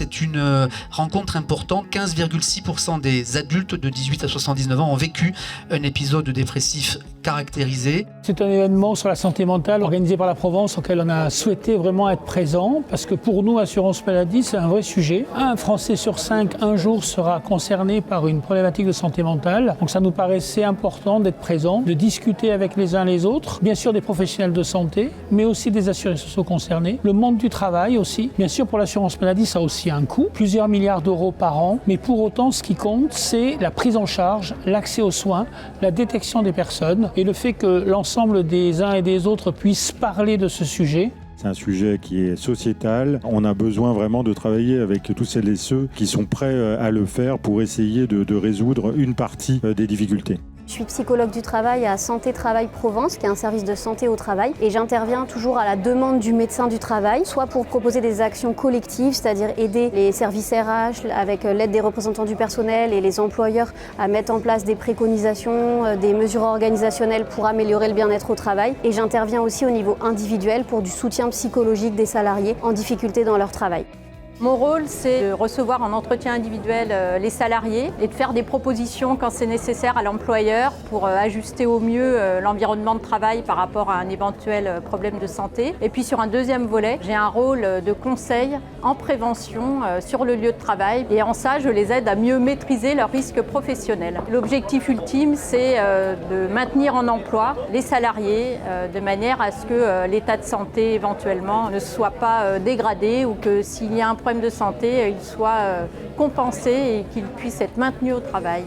c'est une rencontre importante. 15,6% des adultes de 18 à 79 ans ont vécu un épisode dépressif caractérisé. C'est un événement sur la santé mentale organisé par la Provence auquel on a souhaité vraiment être présent parce que pour nous, Assurance Maladie, c'est un vrai sujet. Un Français sur 5, un jour, sera concerné par une problématique de santé mentale. Donc ça nous paraissait important d'être présent, de discuter avec les uns les autres, bien sûr des professionnels de santé, mais aussi des assurés sociaux concernés, le monde du travail aussi. Bien sûr, pour l'assurance maladie, ça a aussi un coût, plusieurs milliards d'euros par an, mais pour autant, ce qui compte, c'est la prise en charge, l'accès aux soins, la détection des personnes et le fait que l'ensemble des uns et des autres puissent parler de ce sujet. C'est un sujet qui est sociétal. On a besoin vraiment de travailler avec tous celles et ceux qui sont prêts à le faire pour essayer de résoudre une partie des difficultés. Je suis psychologue du travail à Santé Travail Provence, qui est un service de santé au travail. Et j'interviens toujours à la demande du médecin du travail, soit pour proposer des actions collectives, c'est-à-dire aider les services RH avec l'aide des représentants du personnel et les employeurs à mettre en place des préconisations, des mesures organisationnelles pour améliorer le bien-être au travail. Et j'interviens aussi au niveau individuel pour du soutien psychologique des salariés en difficulté dans leur travail. Mon rôle, c'est de recevoir en entretien individuel les salariés et de faire des propositions quand c'est nécessaire à l'employeur pour ajuster au mieux l'environnement de travail par rapport à un éventuel problème de santé. Et puis sur un deuxième volet, j'ai un rôle de conseil en prévention sur le lieu de travail et en ça, je les aide à mieux maîtriser leurs risques professionnels. L'objectif ultime, c'est de maintenir en emploi les salariés de manière à ce que l'état de santé éventuellement ne soit pas dégradé ou que s'il y a un problème de santé, il soit compensé et qu'il puisse être maintenu au travail.